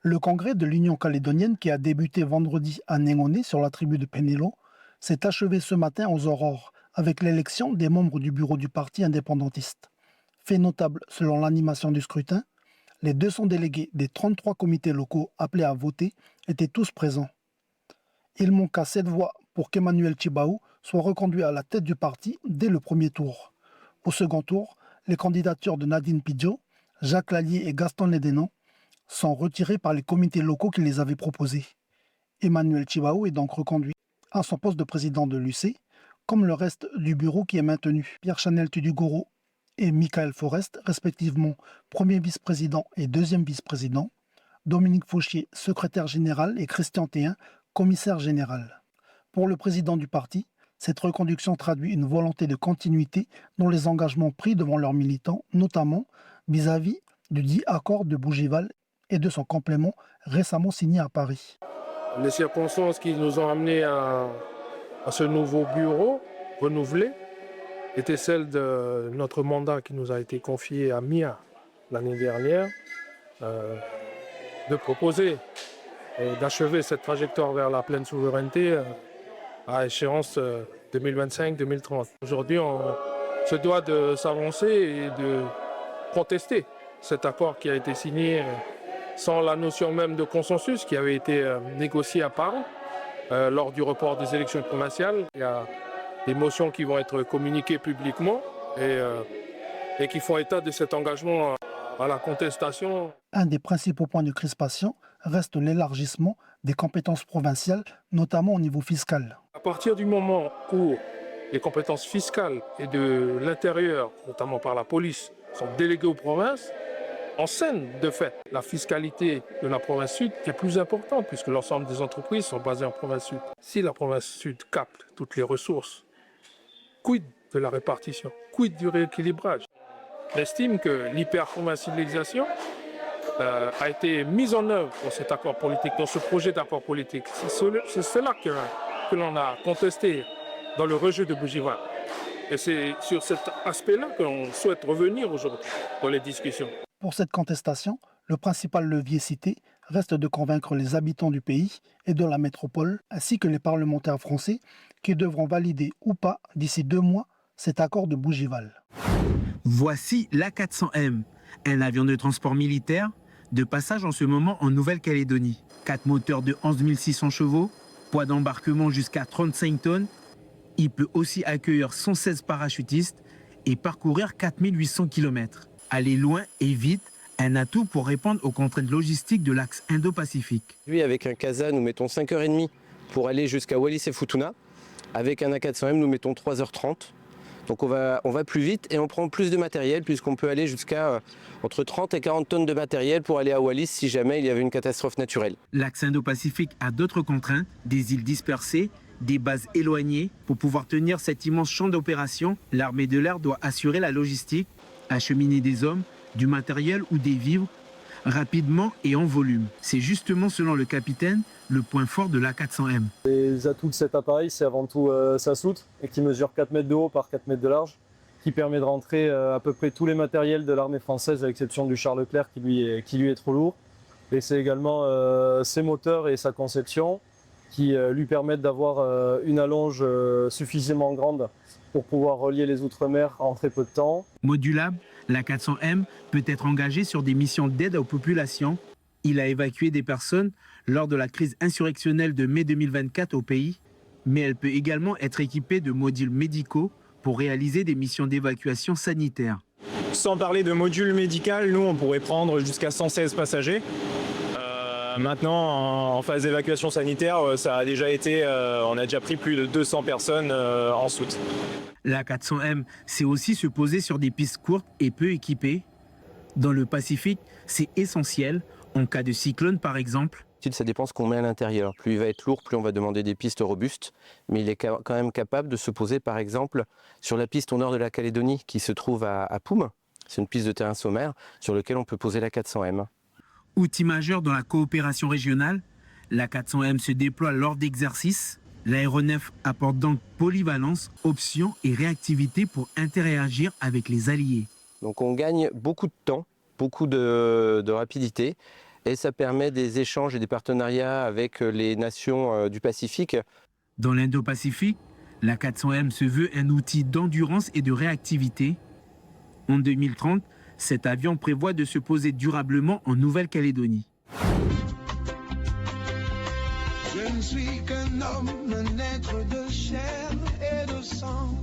Le congrès de l'Union calédonienne qui a débuté vendredi à Négoné sur la tribu de Penelo s'est achevé ce matin aux aurores avec l'élection des membres du bureau du parti indépendantiste. Fait notable selon l'animation du scrutin, les 200 délégués des 33 comités locaux appelés à voter étaient tous présents. Il manqua 7 voix pour qu'Emmanuel Tjibaou soit reconduit à la tête du parti dès le premier tour. Au second tour, les candidatures de Nadine Pidjo, Jacques Lallier et Gaston Lédenon sont retirées par les comités locaux qui les avaient proposés. Emmanuel Tjibaou est donc reconduit à son poste de président de l'UC, comme le reste du bureau qui est maintenu. Pierre-Chanel Tudugoro et Michael Forest, respectivement premier vice-président et deuxième vice-président, Dominique Fauchier, secrétaire général, et Christian Théin, commissaire général. Pour le président du parti, cette reconduction traduit une volonté de continuité dans les engagements pris devant leurs militants, notamment vis-à-vis du dit accord de Bougival et de son complément récemment signé à Paris. Les circonstances qui nous ont amenés à ce nouveau bureau renouvelé étaient celles de notre mandat qui nous a été confié à MIA l'année dernière, de proposer et d'achever cette trajectoire vers la pleine souveraineté à échéance 2025-2030. Aujourd'hui, on se doit de s'avancer et de contester cet accord qui a été signé sans la notion même de consensus qui avait été négocié à Paris lors du report des élections provinciales. Il y a des motions qui vont être communiquées publiquement et qui font état de cet engagement à la contestation. Un des principaux points de crispation reste l'élargissement des compétences provinciales, notamment au niveau fiscal. À partir du moment où les compétences fiscales et de l'intérieur, notamment par la police, sont déléguées aux provinces, en scène, de fait, la fiscalité de la province sud qui est plus importante puisque l'ensemble des entreprises sont basées en province sud. Si la province sud capte toutes les ressources, quid de la répartition, quid du rééquilibrage? J'estime que l'hyperprovincialisation a été mise en œuvre dans cet accord politique, dans ce projet d'accord politique. C'est cela que l'on a contesté dans le rejet de Bougival. Et c'est sur cet aspect-là qu'on souhaite revenir aujourd'hui dans les discussions. Pour cette contestation, le principal levier cité reste de convaincre les habitants du pays et de la métropole, ainsi que les parlementaires français, qui devront valider ou pas d'ici 2 mois cet accord de Bougival. Voici l'A400M, un avion de transport militaire de passage en ce moment en Nouvelle-Calédonie. 4 moteurs de 11 600 chevaux, poids d'embarquement jusqu'à 35 tonnes. Il peut aussi accueillir 116 parachutistes et parcourir 4800 km. Aller loin et vite, un atout pour répondre aux contraintes logistiques de l'axe Indo-Pacifique. Lui, avec un CASA, nous mettons 5h30 pour aller jusqu'à Wallis et Futuna. Avec un A400M, nous mettons 3h30. Donc on va plus vite et on prend plus de matériel puisqu'on peut aller jusqu'à entre 30 et 40 tonnes de matériel pour aller à Wallis si jamais il y avait une catastrophe naturelle. L'axe Indo-Pacifique a d'autres contraintes, des îles dispersées, des bases éloignées. Pour pouvoir tenir cet immense champ d'opération, l'armée de l'air doit assurer la logistique, acheminer des hommes, du matériel ou des vivres rapidement et en volume. C'est justement, selon le capitaine, le point fort de l'A400M. Les atouts de cet appareil, c'est avant tout sa soute, et qui mesure 4 mètres de haut par 4 mètres de large, qui permet de rentrer à peu près tous les matériels de l'armée française, à l'exception du Charles Leclerc qui lui est trop lourd. Et c'est également ses moteurs et sa conception qui lui permettent d'avoir une allonge suffisamment grande pour pouvoir relier les Outre-mer en très peu de temps. Modulable, l'A400M peut être engagé sur des missions d'aide aux populations. Il a évacué des personnes lors de la crise insurrectionnelle de mai 2024 au pays, mais elle peut également être équipée de modules médicaux pour réaliser des missions d'évacuation sanitaire. Sans parler de module médical, nous on pourrait prendre jusqu'à 116 passagers. Maintenant, en phase d'évacuation sanitaire, ça a déjà été, on a déjà pris plus de 200 personnes en soute. L'A400M sait aussi se poser sur des pistes courtes et peu équipées. Dans le Pacifique, c'est essentiel, en cas de cyclone par exemple. Ça dépend ce qu'on met à l'intérieur. Plus il va être lourd, plus on va demander des pistes robustes. Mais il est quand même capable de se poser par exemple sur la piste au nord de la Calédonie qui se trouve à Poum. C'est une piste de terrain sommaire sur laquelle on peut poser l'A400M. Outil majeur dans la coopération régionale, l'A400M se déploie lors d'exercices. L'aéronef apporte donc polyvalence, options et réactivité pour interagir avec les alliés. Donc on gagne beaucoup de temps, beaucoup de rapidité. et ça permet des échanges et des partenariats avec les nations du Pacifique. Dans l'Indo-Pacifique, la 400M se veut un outil d'endurance et de réactivité. En 2030, cet avion prévoit de se poser durablement en Nouvelle-Calédonie. Je ne suis qu'un homme, un être de chair et de sang.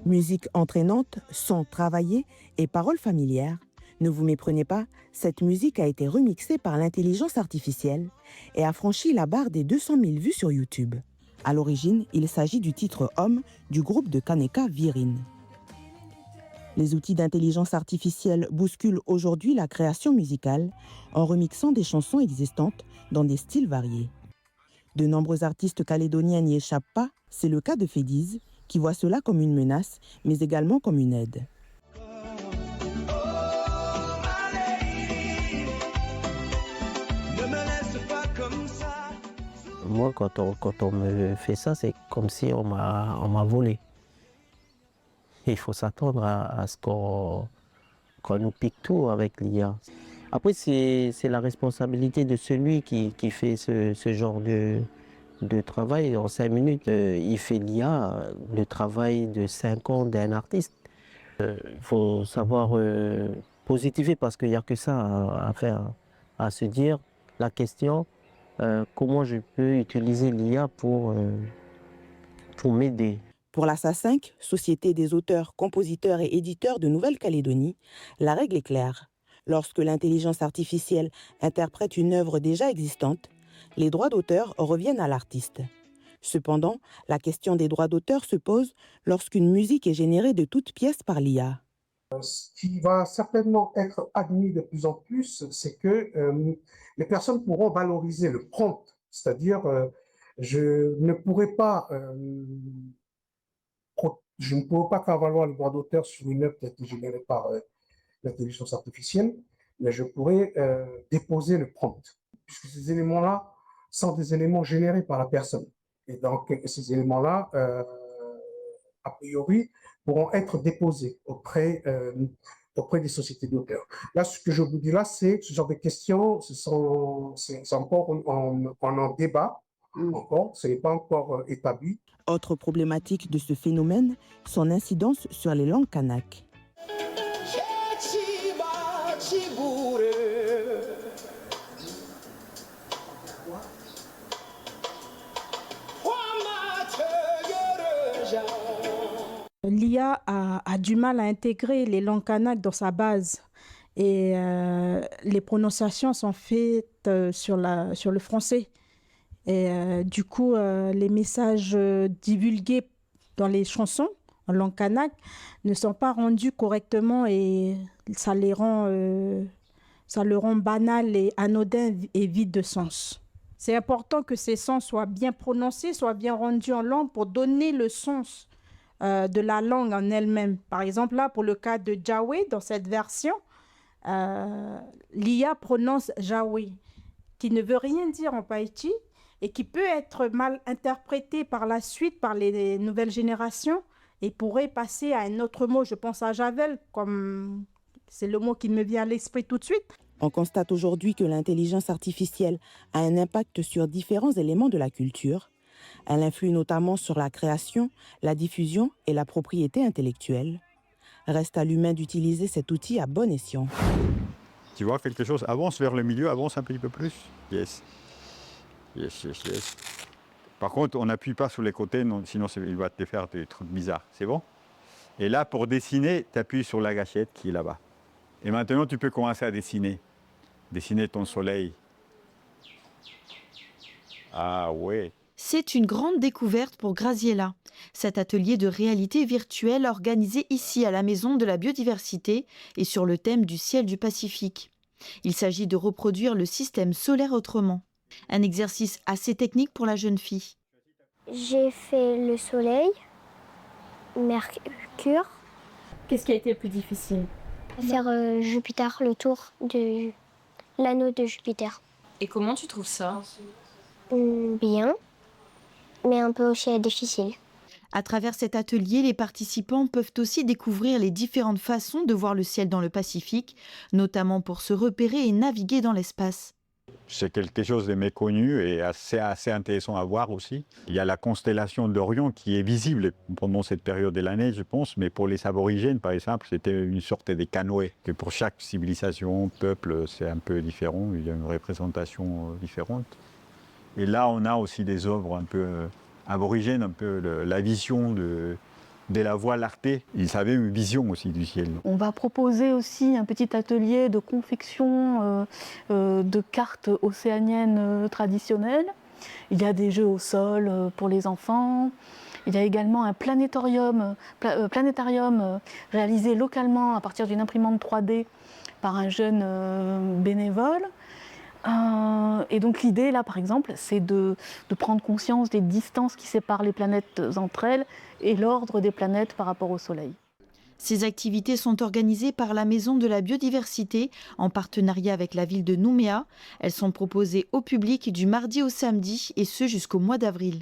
Musique entraînante, son travaillé et paroles familières. Ne vous méprenez pas, cette musique a été remixée par l'intelligence artificielle et a franchi la barre des 200 000 vues sur YouTube. À l'origine, il s'agit du titre Homme du groupe de Kaneka Virin. Les outils d'intelligence artificielle bousculent aujourd'hui la création musicale en remixant des chansons existantes dans des styles variés. De nombreux artistes calédoniens n'y échappent pas, c'est le cas de Fédiz, qui voit cela comme une menace, mais également comme une aide. Moi, quand on me fait ça, c'est comme si on m'a volé. Il faut s'attendre à ce qu'on nous pique tout avec l'IA. Après, c'est la responsabilité de celui qui fait ce genre de travail. En 5 minutes, il fait l'IA, le travail de 5 ans d'un artiste. Il faut savoir positiver parce qu'il n'y a que ça à faire, à se dire la question. Comment je peux utiliser l'IA pour m'aider. Pour la SA5, Société des auteurs, compositeurs et éditeurs de Nouvelle-Calédonie, la règle est claire. Lorsque l'intelligence artificielle interprète une œuvre déjà existante, les droits d'auteur reviennent à l'artiste. Cependant, la question des droits d'auteur se pose lorsqu'une musique est générée de toutes pièces par l'IA. Ce qui va certainement être admis de plus en plus, c'est que les personnes pourront valoriser le prompt, c'est-à-dire je ne pourrai pas faire valoir le droit d'auteur sur une œuvre qui a été générée par l'intelligence artificielle, mais je pourrais déposer le prompt, puisque ces éléments-là sont des éléments générés par la personne. Et donc, ces éléments-là, a priori, pourront être déposés auprès des sociétés d'auteurs. Là, ce que je vous dis là, c'est ce genre de questions, c'est encore en débat, encore, ce n'est pas encore établi. Autre problématique de ce phénomène, son incidence sur les langues kanak. L'IA a du mal à intégrer les langues kanak dans sa base et les prononciations sont faites sur le français. Et du coup, les messages divulgués dans les chansons en langue kanak ne sont pas rendus correctement et ça le rend banal et anodin et vide de sens. C'est important que ces sons soient bien prononcés, soient bien rendus en langue pour donner le sens de la langue en elle-même. Par exemple, là, pour le cas de Jawe, dans cette version, l'IA prononce Jawe, qui ne veut rien dire en Païti et qui peut être mal interprété par la suite par les nouvelles générations et pourrait passer à un autre mot. Je pense à Javel, comme c'est le mot qui me vient à l'esprit tout de suite. On constate aujourd'hui que l'intelligence artificielle a un impact sur différents éléments de la culture. Elle influe notamment sur la création, la diffusion et la propriété intellectuelle. Reste à l'humain d'utiliser cet outil à bon escient. Tu vois, quelque chose avance vers le milieu, avance un petit peu plus. Yes. Yes, yes, yes. Par contre, on n'appuie pas sur les côtés, non, sinon il va te faire des trucs bizarres. C'est bon? Et là, pour dessiner, tu appuies sur la gâchette qui est là-bas. Et maintenant, tu peux commencer à dessiner. Dessiner ton soleil. Ah ouais. C'est une grande découverte pour Graziella. Cet atelier de réalité virtuelle organisé ici à la Maison de la Biodiversité et sur le thème du ciel du Pacifique. Il s'agit de reproduire le système solaire autrement. Un exercice assez technique pour la jeune fille. J'ai fait le Soleil, Mercure. Qu'est-ce qui a été le plus difficile? Faire Jupiter, le tour de l'anneau de Jupiter. Et comment tu trouves ça? Bien, mais un peu aussi difficile. À travers cet atelier, les participants peuvent aussi découvrir les différentes façons de voir le ciel dans le Pacifique, notamment pour se repérer et naviguer dans l'espace. C'est quelque chose de méconnu et assez intéressant à voir aussi. Il y a la constellation d'Orion qui est visible pendant cette période de l'année, je pense, mais pour les aborigènes, par exemple, c'était une sorte de canoë. Que pour chaque civilisation, peuple, c'est un peu différent, il y a une représentation différente. Et là, on a aussi des œuvres un peu aborigènes, un peu la vision de la Voie lactée. Ils avaient une vision aussi du ciel. On va proposer aussi un petit atelier de confection de cartes océaniennes traditionnelles. Il y a des jeux au sol pour les enfants. Il y a également un planétarium réalisé localement à partir d'une imprimante 3D par un jeune bénévole. Et donc l'idée là par exemple c'est de prendre conscience des distances qui séparent les planètes entre elles et l'ordre des planètes par rapport au Soleil. Ces activités sont organisées par la Maison de la Biodiversité en partenariat avec la ville de Nouméa. Elles sont proposées au public du mardi au samedi et ce jusqu'au mois d'avril.